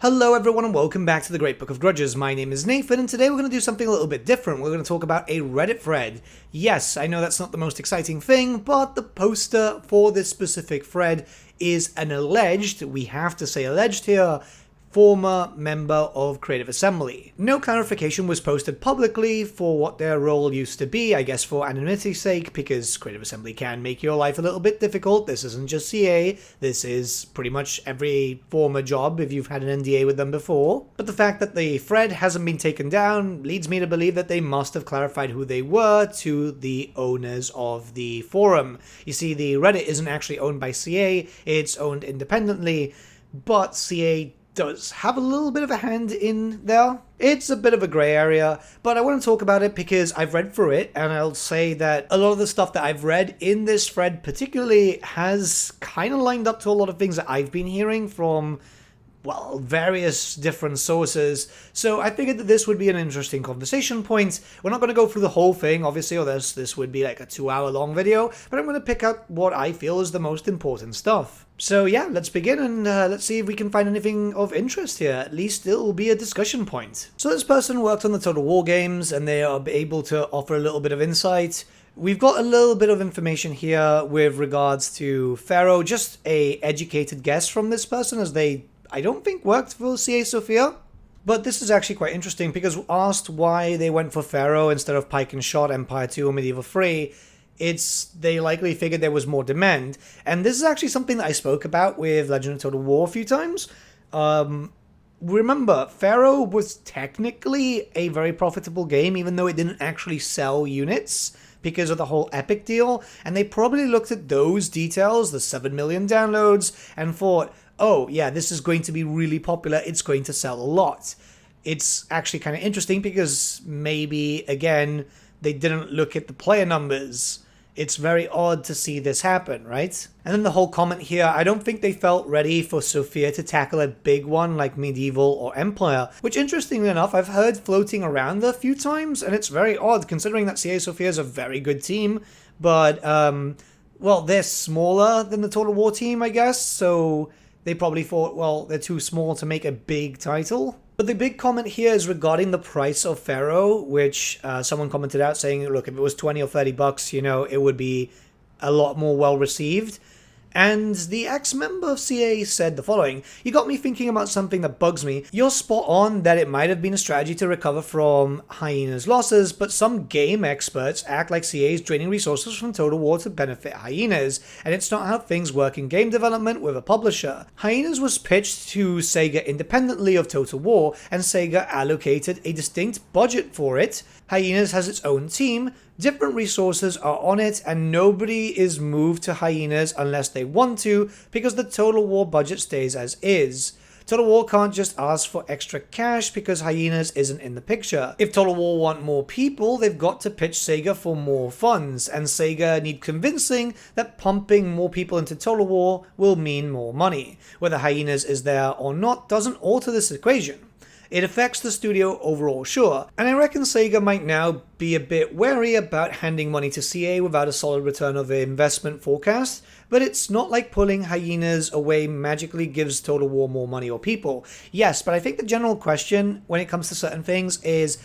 Hello everyone and welcome back to the Great Book of Grudges. My name is Nathan and today we're going to do something a little bit different. We're going to talk about a Reddit thread. Yes, I know that's not the most exciting thing, but the poster for this specific thread is an alleged, we have to say alleged here, former member of Creative Assembly. No clarification was posted publicly for what their role used to be, I guess for anonymity's sake, because Creative Assembly can make your life a little bit difficult. This isn't just CA, this is pretty much every former job if you've had an NDA with them before. But the fact that the thread hasn't been taken down leads me to believe that they must have clarified who they were to the owners of the forum. You see, the Reddit isn't actually owned by CA, it's owned independently, but CA does have a little bit of a hand in there. It's a bit of a grey area, but I want to talk about it because I've read through it, and I'll say that a lot of the stuff that I've read in this thread particularly has kind of lined up to a lot of things that I've been hearing from, well, various different sources. So I figured that this would be an interesting conversation point. We're not going to go through the whole thing, obviously, or this would be like a 2-hour long video, but I'm going to pick out what I feel is the most important stuff. So yeah, let's begin and let's see if we can find anything of interest here. At least it will be a discussion point. So this person worked on the Total War games and they are able to offer a little bit of insight. We've got a little bit of information here with regards to Pharaoh, just a educated guess from this person as they, I don't think, worked for CA Sophia. But this is actually quite interesting because asked why they went for Pharaoh instead of Pike and Shot, Empire 2 or Medieval 3, they likely figured there was more demand. And this is actually something that I spoke about with Legend of Total War a few times. Remember, Pharaoh was technically a very profitable game, even though it didn't actually sell units because of the whole Epic deal. And they probably looked at those details, the 7 million downloads, and thought, oh yeah, this is going to be really popular, it's going to sell a lot. It's actually kind of interesting because maybe, again, they didn't look at the player numbers. It's very odd to see this happen, right? And then the whole comment here, I don't think they felt ready for Sophia to tackle a big one like Medieval or Empire, which interestingly enough, I've heard floating around a few times, and it's very odd considering that CA Sophia is a very good team, but, well, they're smaller than the Total War team, I guess, so they probably thought, well, they're too small to make a big title. But the big comment here is regarding the price of Pharaoh, which someone commented out saying, look, if it was 20 or 30 bucks, you know, it would be a lot more well received. And the ex-member of CA said the following: "You got me thinking about something that bugs me. You're spot on that it might have been a strategy to recover from HYENAS losses, but some game experts act like CA is draining resources from Total War to benefit HYENAS, and it's not how things work in game development with a publisher. HYENAS was pitched to Sega independently of Total War, and Sega allocated a distinct budget for it. HYENAS has its own team, different resources are on it, and nobody is moved to HYENAS unless they want to, because the Total War budget stays as is. Total War can't just ask for extra cash because HYENAS isn't in the picture. If Total War want more people, they've got to pitch Sega for more funds, and Sega need convincing that pumping more people into Total War will mean more money. Whether HYENAS is there or not doesn't alter this equation. It affects the studio overall, sure, and I reckon Sega might now be a bit wary about handing money to CA without a solid return of investment forecast, but it's not like pulling HYENAS away magically gives Total War more money or people. Yes, but I think the general question when it comes to certain things is,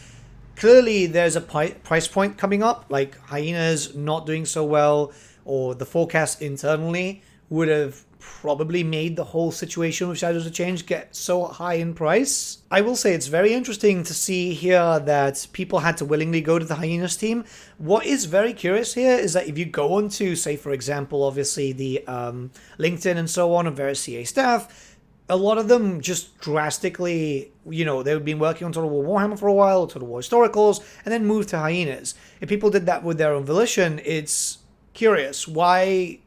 clearly there's a price point coming up, like HYENAS not doing so well, or the forecast internally would have probably made the whole situation with Shadows of Change get so high in price. I will say it's very interesting to see here that people had to willingly go to the HYENAS team. What is very curious here is that if you go on to, say for example, obviously the LinkedIn and so on of various CA staff, a lot of them just drastically, you know, they've been working on Total War Warhammer for a while, Total War Historicals, and then moved to HYENAS. If people did that with their own volition, it's curious. Why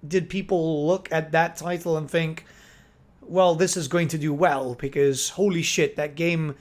did people look at that title and think, well, this is going to do well? Because holy shit, that game,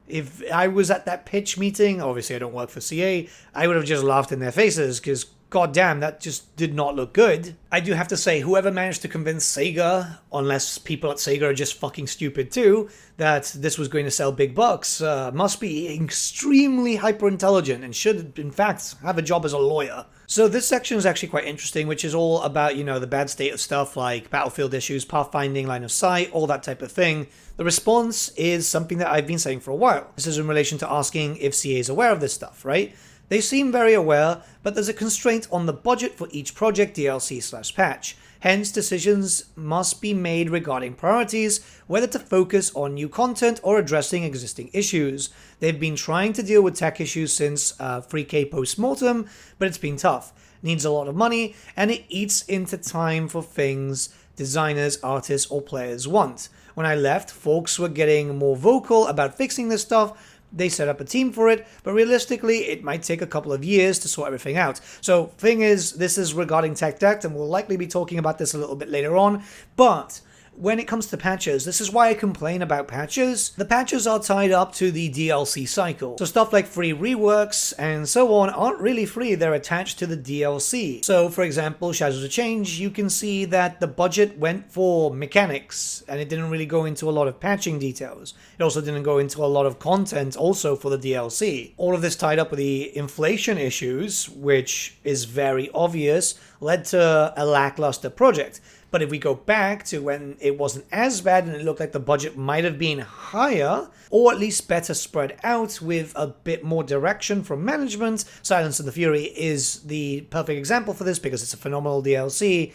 if I was at that pitch meeting, obviously I don't work for CA, I would have just laughed in their faces because goddamn, that just did not look good. I do have to say, whoever managed to convince Sega, unless people at Sega are just fucking stupid too, that this was going to sell big bucks, must be extremely hyper-intelligent and should, in fact, have a job as a lawyer. So this section is actually quite interesting, which is all about, the bad state of stuff like battlefield issues, pathfinding, line of sight, all that type of thing. The response is something that I've been saying for a while. This is in relation to asking if CA is aware of this stuff, right? They seem very aware, but there's a constraint on the budget for each project DLC/patch. Hence, decisions must be made regarding priorities, whether to focus on new content or addressing existing issues. They've been trying to deal with tech issues since 3K postmortem, but it's been tough. Needs a lot of money, and it eats into time for things designers, artists, or players want. When I left, folks were getting more vocal about fixing this stuff. They set up a team for it, but realistically, it might take a couple of years to sort everything out. So, thing is, this is regarding tech debt, and we'll likely be talking about this a little bit later on, but when it comes to patches, this is why I complain about patches. The patches are tied up to the DLC cycle. So stuff like free reworks and so on aren't really free, they're attached to the DLC. So for example, Shadows of Change, you can see that the budget went for mechanics and it didn't really go into a lot of patching details. It also didn't go into a lot of content also for the DLC. All of this tied up with the inflation issues, which is very obvious, led to a lackluster project. But if we go back to when it wasn't as bad and it looked like the budget might have been higher, or at least better spread out with a bit more direction from management, Silence of the Fury is the perfect example for this because it's a phenomenal DLC.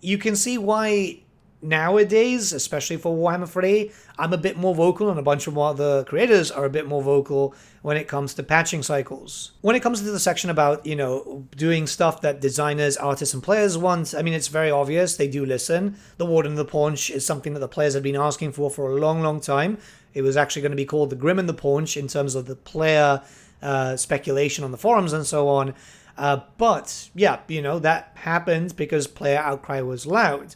You can see why nowadays, especially for Warhammer 3, I'm a bit more vocal and a bunch of other creators are a bit more vocal when it comes to patching cycles. When it comes to the section about, doing stuff that designers, artists, and players want, I mean, it's very obvious. They do listen. The Warden of the Paunch is something that the players have been asking for a long, long time. It was actually going to be called the Grim and the Paunch in terms of the player speculation on the forums and so on. But, yeah, that happened because player outcry was loud.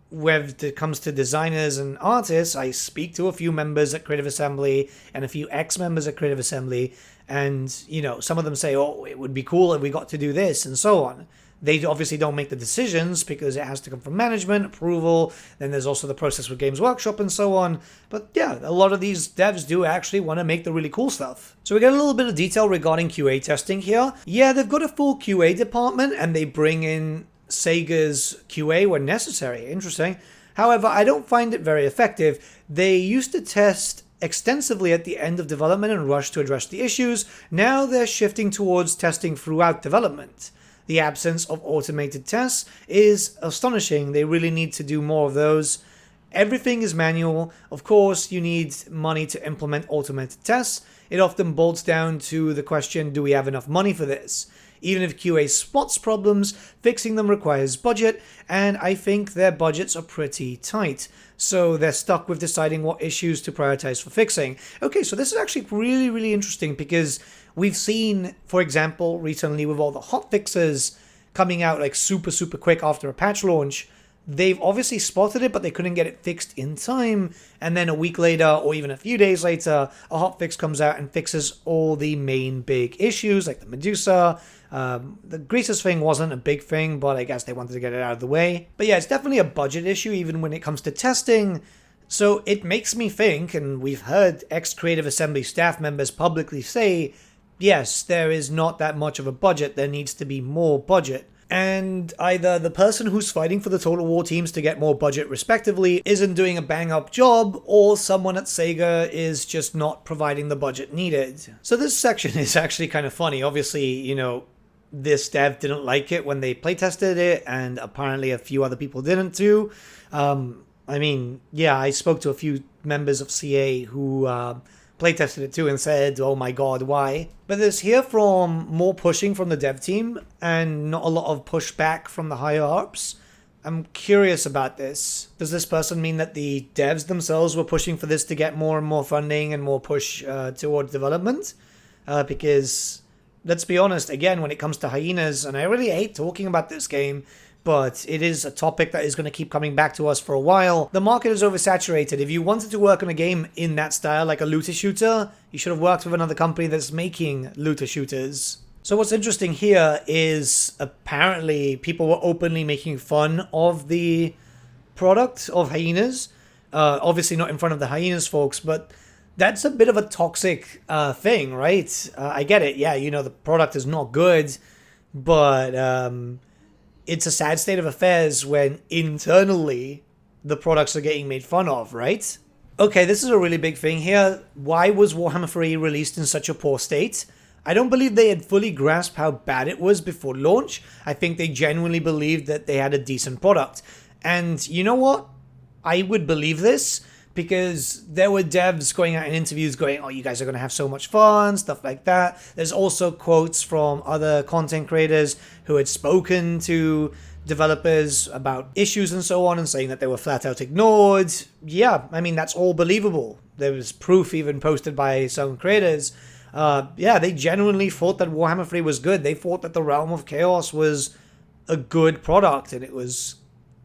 When it comes to designers and artists, I speak to a few members at Creative Assembly and a few ex-members at Creative Assembly, and, some of them say, oh, it would be cool if we got to do this, and so on. They obviously don't make the decisions because it has to come from management, approval, then there's also the process with Games Workshop and so on. But yeah, a lot of these devs do actually want to make the really cool stuff. So we get a little bit of detail regarding QA testing here. Yeah, they've got a full QA department and they bring in Sega's QA when necessary. Interesting. However, I don't find it very effective. They used to test extensively at the end of development and rush to address the issues. Now they're shifting towards testing throughout development. The absence of automated tests is astonishing. They really need to do more of those. Everything is manual. Of course, you need money to implement automated tests. It often boils down to the question, do we have enough money for this? Even if QA spots problems, fixing them requires budget, and I think their budgets are pretty tight. So they're stuck with deciding what issues to prioritize for fixing. Okay, so this is actually really, really interesting because we've seen, for example, recently with all the hotfixes coming out like super, super quick after a patch launch, they've obviously spotted it, but they couldn't get it fixed in time. And then a week later, or even a few days later, a hotfix comes out and fixes all the main big issues, like the Medusa. The Greases thing wasn't a big thing, but I guess they wanted to get it out of the way. But yeah, it's definitely a budget issue, even when it comes to testing. So it makes me think, and we've heard ex-Creative Assembly staff members publicly say, yes, there is not that much of a budget, there needs to be more budget. And either the person who's fighting for the Total War teams to get more budget respectively isn't doing a bang-up job, or someone at Sega is just not providing the budget needed. So this section is actually kind of funny. Obviously, this dev didn't like it when they playtested it, and apparently a few other people didn't too. I spoke to a few members of CA who playtested it too and said, oh my god, why? But there's here from more pushing from the dev team and not a lot of pushback from the higher ups. I'm curious about this. Does this person mean that the devs themselves were pushing for this to get more and more funding and more push toward development? Because let's be honest, again, when it comes to Hyenas, and I really hate talking about this game, but it is a topic that is going to keep coming back to us for a while. The market is oversaturated. If you wanted to work on a game in that style, like a looter shooter, you should have worked with another company that's making looter shooters. So what's interesting here is apparently people were openly making fun of the product of Hyenas. Obviously not in front of the Hyenas folks, but that's a bit of a toxic thing, right? I get it. Yeah, the product is not good. But it's a sad state of affairs when internally the products are getting made fun of, right? Okay, this is a really big thing here. Why was Warhammer 3 released in such a poor state? I don't believe they had fully grasped how bad it was before launch. I think they genuinely believed that they had a decent product. And you know what? I would believe this because there were devs going out in interviews going, oh, you guys are going to have so much fun, stuff like that. There's also quotes from other content creators who had spoken to developers about issues and so on and saying that they were flat out ignored. Yeah, I mean, that's all believable. There was proof even posted by some creators. Yeah, they genuinely thought that Warhammer 3 was good. They thought that the Realm of Chaos was a good product, and it was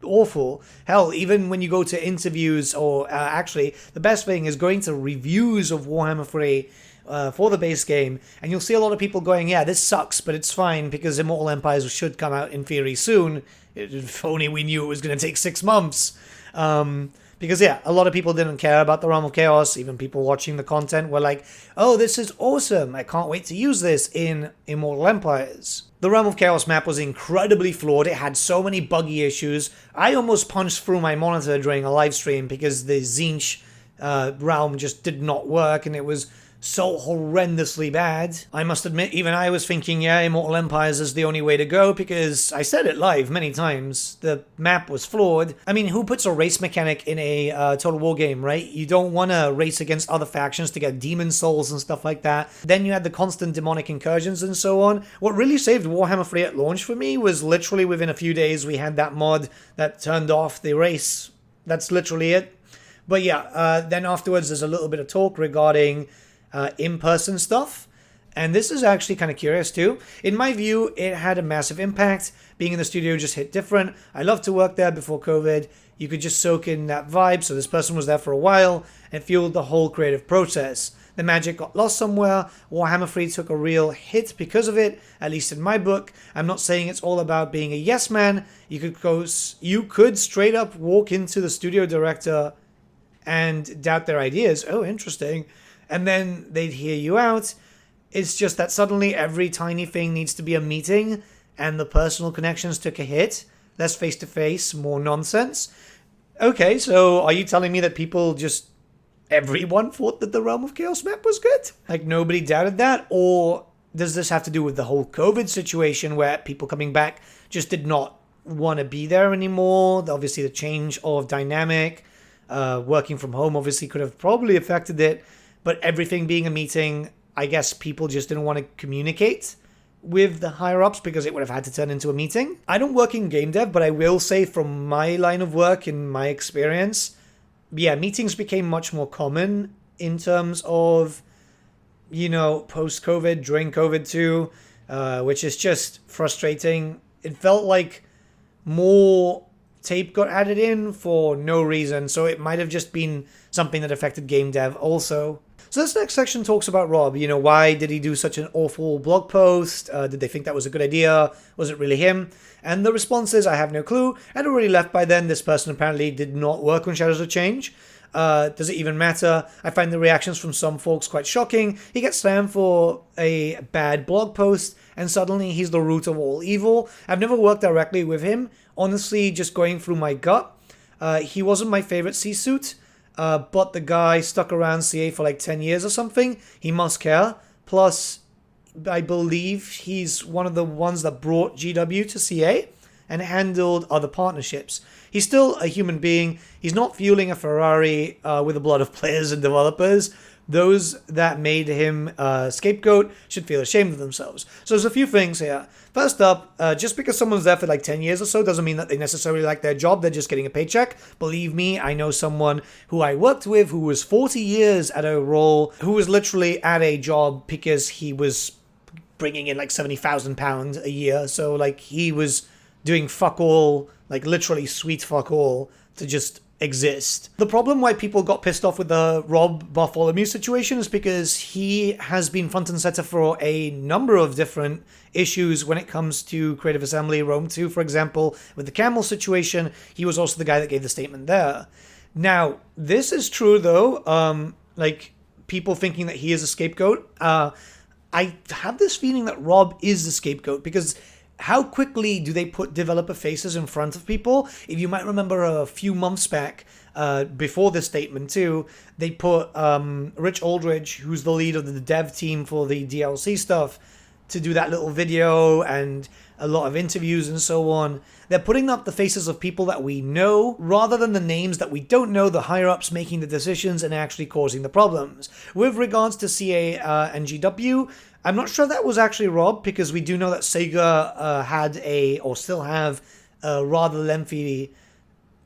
awful. Hell, even when you go to interviews, or actually, the best thing is going to reviews of Warhammer 3 for the base game, and you'll see a lot of people going, yeah, this sucks, but it's fine, because Immortal Empires should come out in theory soon. If only we knew it was going to take 6 months. Because, yeah, a lot of people didn't care about the Realm of Chaos. Even people watching the content were like, oh, this is awesome. I can't wait to use this in Immortal Empires. The Realm of Chaos map was incredibly flawed. It had so many buggy issues. I almost punched through my monitor during a live stream because the Tzeentch realm just did not work, and it was so horrendously bad. I must admit, even I was thinking, yeah, Immortal Empires is the only way to go, because I said it live many times. The map was flawed. I mean, who puts a race mechanic in a Total War game, right? You don't want to race against other factions to get demon souls and stuff like that. Then you had the constant demonic incursions and so on. What really saved Warhammer 3 at launch for me was literally within a few days we had that mod that turned off the race. That's literally it. But yeah, then afterwards there's a little bit of talk regarding in-person stuff, and this is actually kind of curious too. In my view, it had a massive impact. Being in the studio just hit different. I loved to work there before COVID. You could just soak in that vibe, so this person was there for a while and fueled the whole creative process. The magic got lost somewhere. Warhammer 3 took a real hit because of it, at least in my book. I'm not saying it's all about being a yes man. You could straight up walk into the studio director and doubt their ideas. Oh, interesting. And then they'd hear you out. It's just that suddenly every tiny thing needs to be a meeting, and the personal connections took a hit. Less face-to-face, more nonsense. Okay, so are you telling me that everyone thought that the Realm of Chaos map was good? Like, nobody doubted that? Or does this have to do with the whole COVID situation where people coming back just did not want to be there anymore? Obviously, the change of dynamic, working from home obviously could have probably affected it. But everything being a meeting, I guess people just didn't want to communicate with the higher-ups because it would have had to turn into a meeting. I don't work in game dev, but I will say from my line of work, in my experience, yeah, meetings became much more common in terms of, post-COVID, during COVID too, which is just frustrating. It felt like more tape got added in for no reason, so it might have just been something that affected game dev also. So this next section talks about Rob. Why did he do such an awful blog post? Did they think that was a good idea? Was it really him? And the response is, I have no clue. I'd already left by then. This person apparently did not work on Shadows of Change. Does it even matter? I find the reactions from some folks quite shocking. He gets slammed for a bad blog post, and suddenly he's the root of all evil. I've never worked directly with him. Honestly, just going through my gut, he wasn't my favorite C-suit. But the guy stuck around CA for like 10 years or something. He must care. Plus, I believe he's one of the ones that brought GW to CA and handled other partnerships. He's still a human being. He's not fueling a Ferrari with the blood of players and developers. Those that made him a scapegoat should feel ashamed of themselves. So there's a few things here. First up, just because someone's there for like 10 years or so doesn't mean that they necessarily like their job. They're just getting a paycheck. Believe me, I know someone who I worked with who was 40 years at a role, who was literally at a job because he was bringing in like £70,000 a year. So like he was doing fuck all, like literally sweet fuck all to just exist. The problem why people got pissed off with the Rob Bartholomew situation is because he has been front and center for a number of different issues when it comes to Creative Assembly. Rome 2, for example, with the camel situation, he was also the guy that gave the statement there. Now, this is true though, like people thinking that he is a scapegoat. I have this feeling that Rob is the scapegoat because how quickly do they put developer faces in front of people? If you might remember a few months back, before this statement too, they put Rich Aldridge, who's the lead of the dev team for the DLC stuff, to do that little video and a lot of interviews and so on. They're putting up the faces of people that we know rather than the names that we don't know, the higher-ups making the decisions and actually causing the problems. With regards to CA and GW, I'm not sure that was actually Rob, because we do know that Sega had or still have a rather lengthy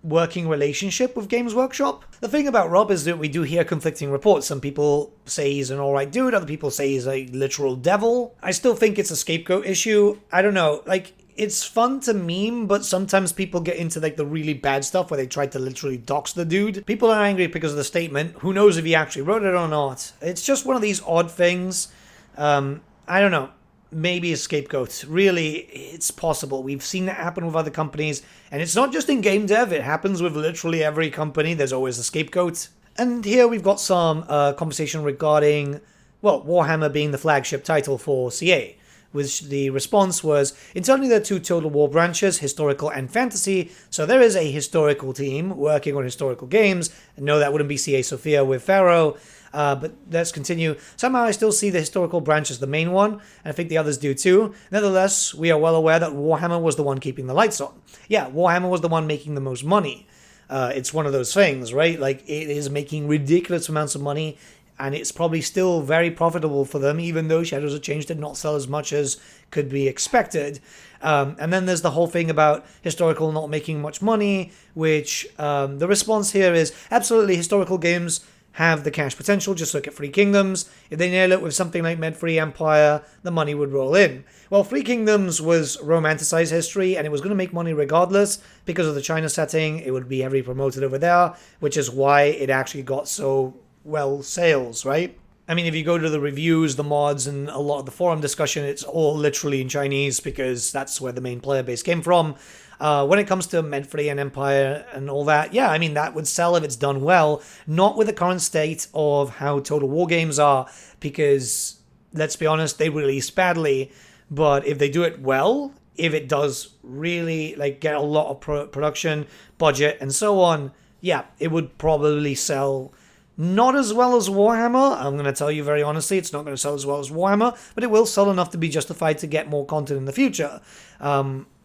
working relationship with Games Workshop. The thing about Rob is that we do hear conflicting reports. Some people say he's an alright dude, other people say he's a literal devil. I still think it's a scapegoat issue. I don't know, like, it's fun to meme, but sometimes people get into like the really bad stuff where they try to literally dox the dude. People are angry because of the statement. Who knows if he actually wrote it or not? It's just one of these odd things. I don't know. Maybe a scapegoat. Really, it's possible. We've seen that happen with other companies, and it's not just in game dev, it happens with literally every company. There's always a scapegoat. And here we've got some conversation regarding, well, Warhammer being the flagship title for CA, which the response was, internally there are two Total War branches, historical and fantasy, so there is a historical team working on historical games, and no, that wouldn't be CA Sophia with Pharaoh. But let's continue. Somehow I still see the historical branch as the main one, and I think the others do too. Nevertheless, we are well aware that Warhammer was the one keeping the lights on. Yeah, Warhammer was the one making the most money. It's one of those things, right? Like, it is making ridiculous amounts of money, and it's probably still very profitable for them, even though Shadows of Change did not sell as much as could be expected. And then there's the whole thing about historical not making much money, which the response here is, absolutely, historical games have the cash potential. Just look at Free Kingdoms. If they nail it with something like Med-Free Empire, the money would roll in. Well, Free Kingdoms was romanticized history, and it was going to make money regardless because of the China setting. It would be heavily promoted over there, which is why it actually got so well sales, right? I mean, if you go to the reviews, the mods, and a lot of the forum discussion, it's all literally in Chinese because that's where the main player base came from. When it comes to Med-Free and Empire and all that, yeah, I mean, that would sell if it's done well. Not with the current state of how Total War games are, because, let's be honest, they release badly. But if they do it well, if it does really, like, get a lot of production, budget, and so on, yeah, it would probably sell. Not as well as Warhammer. I'm going to tell you very honestly, it's not going to sell as well as Warhammer, but it will sell enough to be justified to get more content in the future.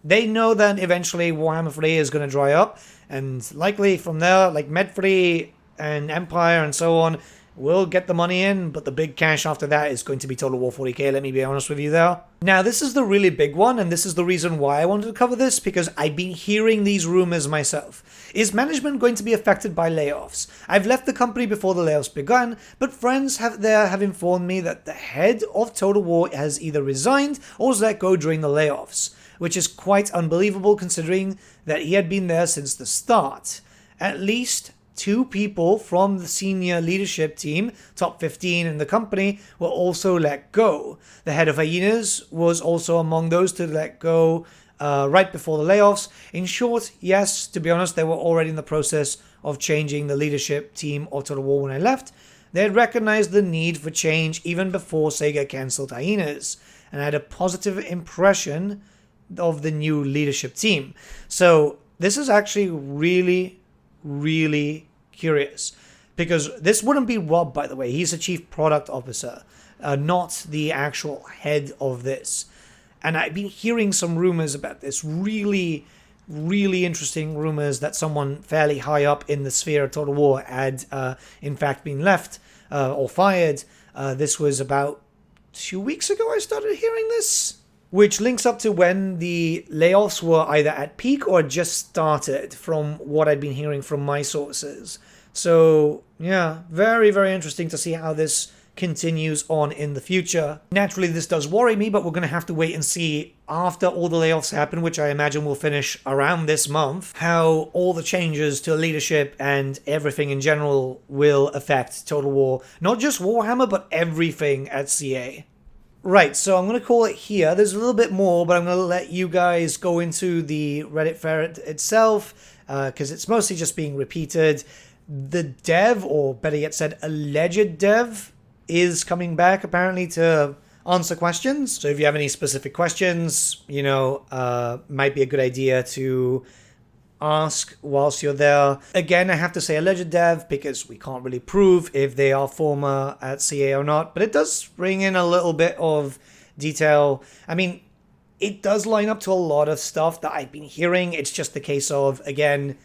They know that eventually Warhammer 3 is going to dry up, and likely from there, like Med-Free and Empire and so on, will get the money in, but the big cash after that is going to be Total War 40k, let me be honest with you there. Now, this is the really big one, and this is the reason why I wanted to cover this, because I've been hearing these rumors myself. Is management going to be affected by layoffs? I've left the company before the layoffs began, but friends have informed me that the head of Total War has either resigned or was let go during the layoffs, which is quite unbelievable considering that he had been there since the start. At least 2 people from the senior leadership team, top 15 in the company, were also let go. The head of HYENAS was also among those to let go right before the layoffs. In short, yes, to be honest, they were already in the process of changing the leadership team of Total War when I left. They had recognized the need for change even before Sega cancelled HYENAS, and had a positive impression of the new leadership team. So this is actually really, really curious, because this wouldn't be Rob, by the way. He's a chief product officer, not the actual head of this. And I've been hearing some rumors about this, really, really interesting rumors that someone fairly high up in the sphere of Total War had in fact been left or fired. This was about 2 weeks ago I started hearing this, which links up to when the layoffs were either at peak or just started, from what I'd been hearing from my sources. So, yeah, very, very interesting to see how this continues on in the future. Naturally, this does worry me, but we're going to have to wait and see after all the layoffs happen, which I imagine will finish around this month, how all the changes to leadership and everything in general will affect Total War. Not just Warhammer, but everything at CA. Right, so I'm going to call it here. There's a little bit more, but I'm going to let you guys go into the Reddit thread itself, because it's mostly just being repeated. The dev, or better yet said, alleged dev, is coming back apparently to answer questions. So if you have any specific questions, you know, might be a good idea to ask whilst you're there. Again, I have to say alleged dev because we can't really prove if they are former at CA or not, but it does bring in a little bit of detail. I mean, it does line up to a lot of stuff that I've been hearing. It's just the case of, again,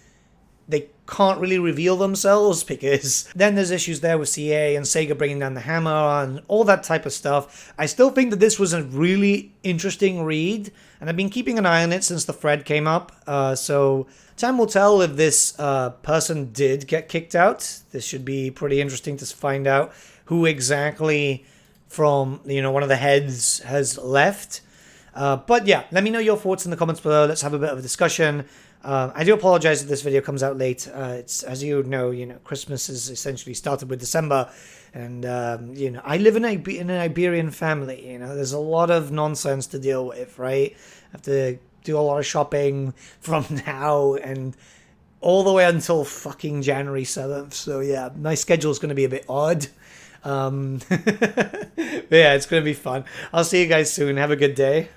they can't really reveal themselves because then there's issues there with CA and Sega bringing down the hammer and all that type of stuff. I still think that this was a really interesting read, and I've been keeping an eye on it since the thread came up. So time will tell if this person did get kicked out. This should be pretty interesting to find out who exactly from, you know, one of the heads has left. But yeah, let me know your thoughts in the comments below. Let's have a bit of a discussion. I do apologize if this video comes out late. It's, as you know, Christmas is essentially started with December, and you know, I live in an Iberian family. You know, there's a lot of nonsense to deal with, right? I have to do a lot of shopping from now and all the way until fucking January 7th. So yeah, my schedule is going to be a bit odd. But yeah, it's going to be fun. I'll see you guys soon. Have a good day.